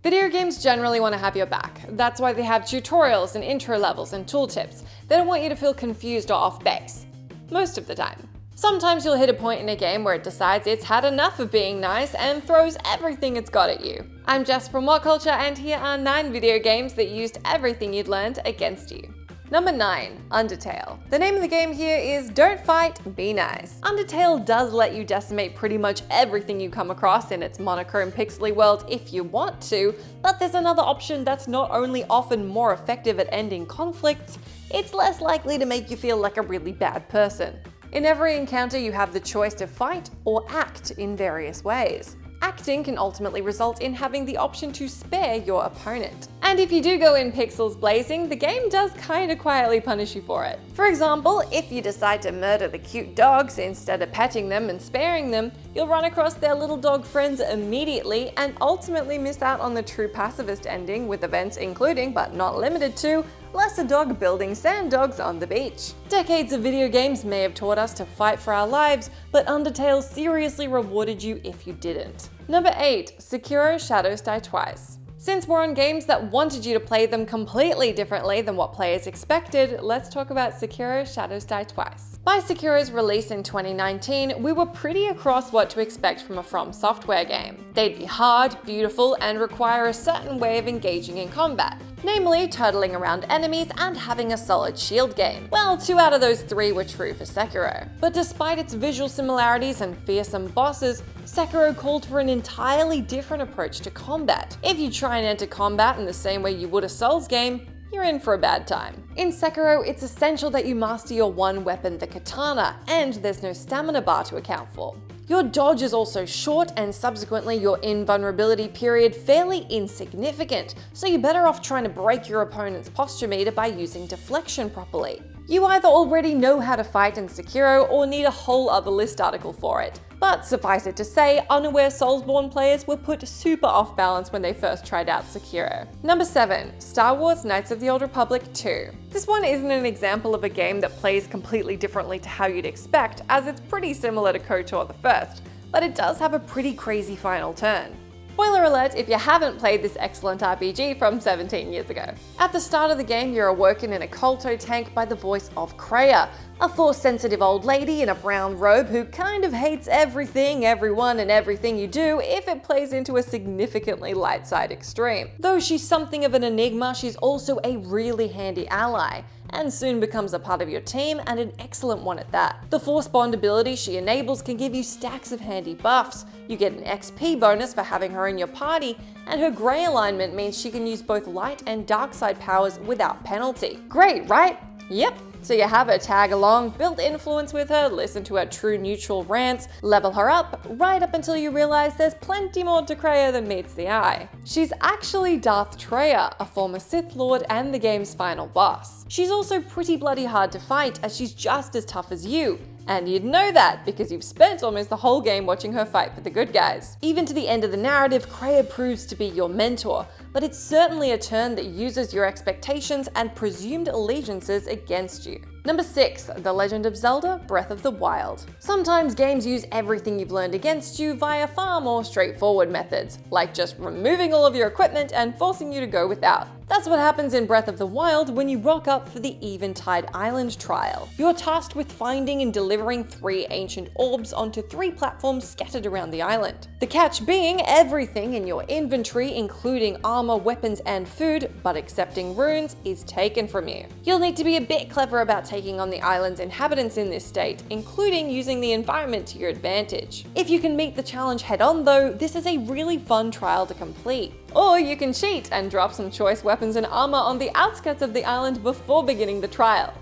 Video games generally want to have your back. That's why they have tutorials and intro levels and tooltips. They don't want you to feel confused or off base. Most of the time. Sometimes you'll hit a point in a game where it decides it's had enough of being nice and throws everything it's got at you. I'm Jess from WhatCulture, and here are 9 video games that used everything you'd learned against you. Number 9, Undertale. The name of the game here is Don't Fight, Be Nice. Undertale does let you decimate pretty much everything you come across in its monochrome pixely world if you want to, but there's another option that's not only often more effective at ending conflicts, it's less likely to make you feel like a really bad person. In every encounter, you have the choice to fight or act in various ways. Acting can ultimately result in having the option to spare your opponent. And if you do go in pixels blazing, the game does kinda quietly punish you for it. For example, if you decide to murder the cute dogs instead of petting them and sparing them, you'll run across their little dog friends immediately and ultimately miss out on the true pacifist ending, with events including, but not limited to, lesser dog building sand dogs on the beach. Decades of video games may have taught us to fight for our lives, but Undertale seriously rewarded you if you didn't. Number 8, Sekiro: Shadows Die Twice. Since we're on games that wanted you to play them completely differently than what players expected, let's talk about Sekiro: Shadows Die Twice. By Sekiro's release in 2019, we were pretty across what to expect from a From Software game. They'd be hard, beautiful, and require a certain way of engaging in combat. Namely, turtling around enemies and having a solid shield game. Well, 2 out of those 3 were true for Sekiro. But despite its visual similarities and fearsome bosses, Sekiro called for an entirely different approach to combat. If you try and enter combat in the same way you would a Souls game, you're in for a bad time. In Sekiro, it's essential that you master your one weapon, the katana, and there's no stamina bar to account for. Your dodge is also short, and subsequently your invulnerability period fairly insignificant, so you're better off trying to break your opponent's posture meter by using deflection properly. You either already know how to fight in Sekiro or need a whole other list article for it. But suffice it to say, unaware Soulsborne players were put super off balance when they first tried out Sekiro. Number 7, Star Wars: Knights of the Old Republic 2. This one isn't an example of a game that plays completely differently to how you'd expect, as it's pretty similar to KOTOR the first, but it does have a pretty crazy final turn. Spoiler alert if you haven't played this excellent RPG from 17 years ago. At the start of the game, you're awoken in a Kolto tank by the voice of Kreia, a Force-sensitive old lady in a brown robe who kind of hates everything, everyone, and everything you do if it plays into a significantly light side extreme. Though she's something of an enigma, she's also a really handy ally, and soon becomes a part of your team, and an excellent one at that. The Force Bond ability she enables can give you stacks of handy buffs. You get an XP bonus for having her in your party, and her grey alignment means she can use both light and dark side powers without penalty. Great, right? Yep. So you have her tag along, build influence with her, listen to her true neutral rants, level her up, right up until you realize there's plenty more to Kreia than meets the eye. She's actually Darth Traya, a former Sith Lord and the game's final boss. She's also pretty bloody hard to fight, as she's just as tough as you. And you'd know that because you've spent almost the whole game watching her fight for the good guys. Even to the end of the narrative, Kreia proves to be your mentor, but it's certainly a turn that uses your expectations and presumed allegiances against you. Number 6, The Legend of Zelda: Breath of the Wild. Sometimes games use everything you've learned against you via far more straightforward methods, like just removing all of your equipment and forcing you to go without. That's what happens in Breath of the Wild when you rock up for the Eventide Island trial. You're tasked with finding and delivering 3 ancient orbs onto 3 platforms scattered around the island. The catch being everything in your inventory, including armor, weapons, and food, but excepting runes, is taken from you. You'll need to be a bit clever about taking on the island's inhabitants in this state, including using the environment to your advantage. If you can meet the challenge head on though, this is a really fun trial to complete. Or you can cheat and drop some choice weapons and armor on the outskirts of the island before beginning the trial.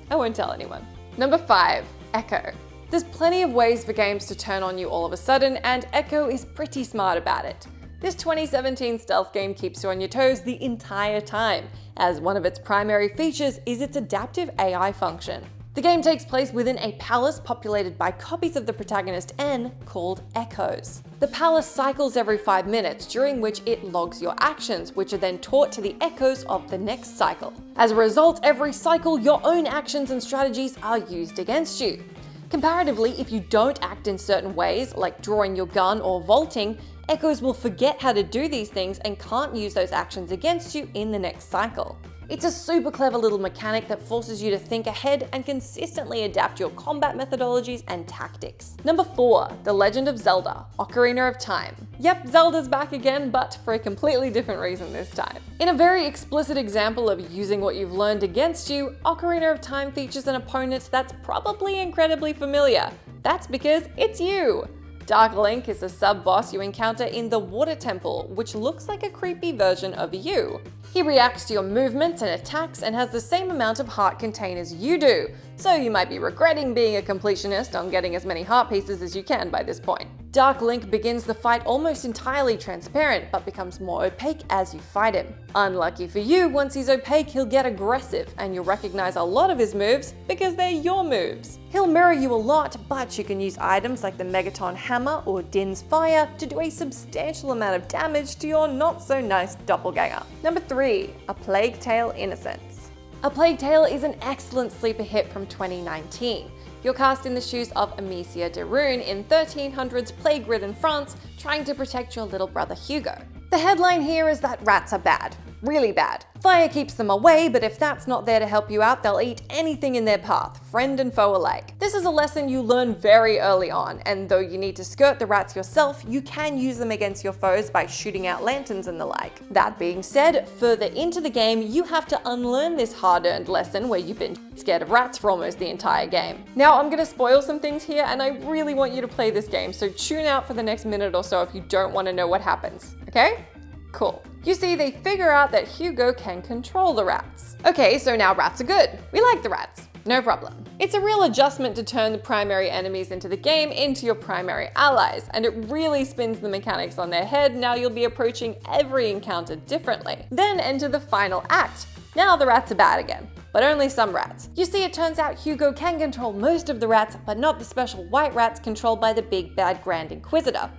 I won't tell anyone. Number 5, Echo. There's plenty of ways for games to turn on you all of a sudden, and Echo is pretty smart about it. This 2017 stealth game keeps you on your toes the entire time, as one of its primary features is its adaptive AI function. The game takes place within a palace populated by copies of the protagonist N called Echoes. The palace cycles every 5 minutes, during which it logs your actions, which are then taught to the echoes of the next cycle. As a result, every cycle, your own actions and strategies are used against you. Comparatively, if you don't act in certain ways, like drawing your gun or vaulting, Echoes will forget how to do these things and can't use those actions against you in the next cycle. It's a super clever little mechanic that forces you to think ahead and consistently adapt your combat methodologies and tactics. Number 4, The Legend of Zelda, Ocarina of Time. Yep, Zelda's back again, but for a completely different reason this time. In a very explicit example of using what you've learned against you, Ocarina of Time features an opponent that's probably incredibly familiar. That's because it's you! Dark Link is a sub-boss you encounter in the Water Temple, which looks like a creepy version of you. He reacts to your movements and attacks and has the same amount of heart contain as you do, so you might be regretting being a completionist on getting as many heart pieces as you can by this point. Dark Link begins the fight almost entirely transparent, but becomes more opaque as you fight him. Unlucky for you, once he's opaque, he'll get aggressive, and you'll recognize a lot of his moves because they're your moves. He'll mirror you a lot, but you can use items like the Megaton Hammer or Din's Fire to do a substantial amount of damage to your not-so-nice doppelganger. Number 3, A Plague Tale: Innocence. A Plague Tale is an excellent sleeper hit from 2019. You're cast in the shoes of Amicia de Rune in 1300s plague-ridden France, trying to protect your little brother Hugo. The headline here is that rats are bad. Really bad. Fire keeps them away, but if that's not there to help you out, they'll eat anything in their path, friend and foe alike. This is a lesson you learn very early on, and though you need to skirt the rats yourself, you can use them against your foes by shooting out lanterns and the like. That being said, further into the game, you have to unlearn this hard-earned lesson where you've been scared of rats for almost the entire game. Now, I'm gonna spoil some things here, and I really want you to play this game, so tune out for the next minute or so if you don't want to know what happens, okay? Cool. You see, they figure out that Hugo can control the rats. Okay, so now rats are good. We like the rats. No problem. It's a real adjustment to turn the primary enemies into the game into your primary allies, and it really spins the mechanics on their head. Now you'll be approaching every encounter differently. Then enter the final act. Now the rats are bad again, but only some rats. You see, it turns out Hugo can control most of the rats, but not the special white rats controlled by the big bad Grand Inquisitor.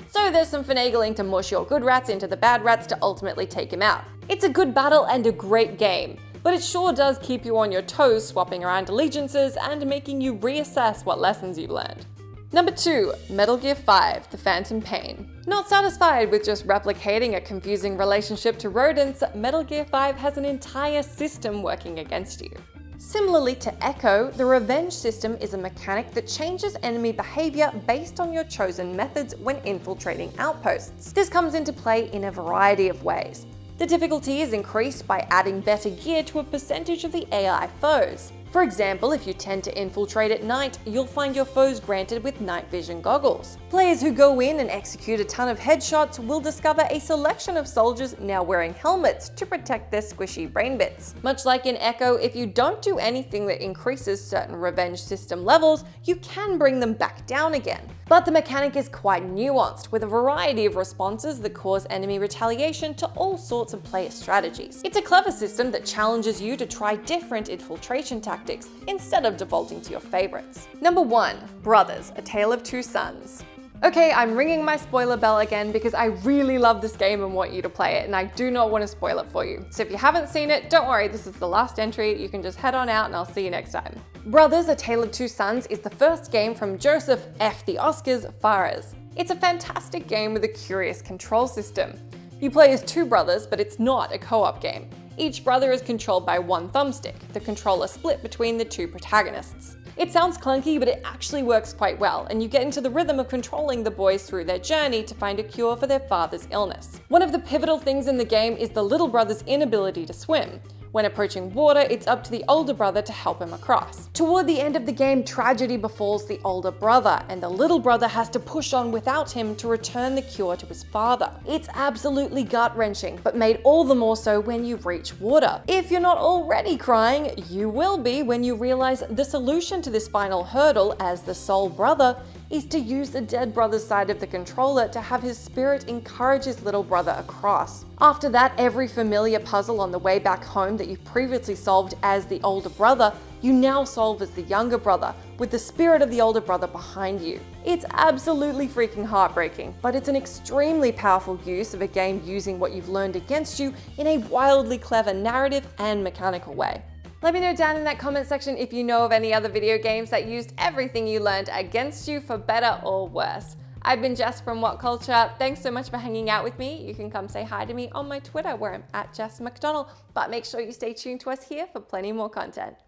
So there's some finagling to mush your good rats into the bad rats to ultimately take him out. It's a good battle and a great game, but it sure does keep you on your toes, swapping around allegiances and making you reassess what lessons you've learned. Number 2, Metal Gear 5, The Phantom Pain. Not satisfied with just replicating a confusing relationship to rodents, Metal Gear 5 has an entire system working against you. Similarly to Echo, the revenge system is a mechanic that changes enemy behavior based on your chosen methods when infiltrating outposts. This comes into play in a variety of ways. The difficulty is increased by adding better gear to a percentage of the AI foes. For example, if you tend to infiltrate at night, you'll find your foes granted with night vision goggles. Players who go in and execute a ton of headshots will discover a selection of soldiers now wearing helmets to protect their squishy brain bits. Much like in Echo, if you don't do anything that increases certain revenge system levels, you can bring them back down again. But the mechanic is quite nuanced, with a variety of responses that cause enemy retaliation to all sorts of player strategies. It's a clever system that challenges you to try different infiltration tactics instead of defaulting to your favorites. Number 1, Brothers: A Tale of Two Sons. Okay, I'm ringing my spoiler bell again because I really love this game and want you to play it, and I do not want to spoil it for you. So if you haven't seen it, don't worry, this is the last entry. You can just head on out and I'll see you next time. Brothers: A Tale of Two Sons is the first game from Joseph F. the Oscars Fares. It's a fantastic game with a curious control system. You play as two brothers, but it's not a co-op game. Each brother is controlled by one thumbstick, the controller split between the two protagonists. It sounds clunky, but it actually works quite well, and you get into the rhythm of controlling the boys through their journey to find a cure for their father's illness. One of the pivotal things in the game is the little brother's inability to swim. When approaching water, it's up to the older brother to help him across. Toward the end of the game, tragedy befalls the older brother, and the little brother has to push on without him to return the cure to his father. It's absolutely gut-wrenching, but made all the more so when you reach water. If you're not already crying, you will be when you realize the solution to this final hurdle as the sole brother is to use the dead brother's side of the controller to have his spirit encourage his little brother across. After that, every familiar puzzle on the way back home that you previously solved as the older brother, you now solve as the younger brother, with the spirit of the older brother behind you. It's absolutely freaking heartbreaking, but it's an extremely powerful use of a game using what you've learned against you in a wildly clever narrative and mechanical way. Let me know down in that comment section if you know of any other video games that used everything you learned against you for better or worse. I've been Jess from WhatCulture. Thanks so much for hanging out with me. You can come say hi to me on my Twitter where I'm @JessMcDonald, but make sure you stay tuned to us here for plenty more content.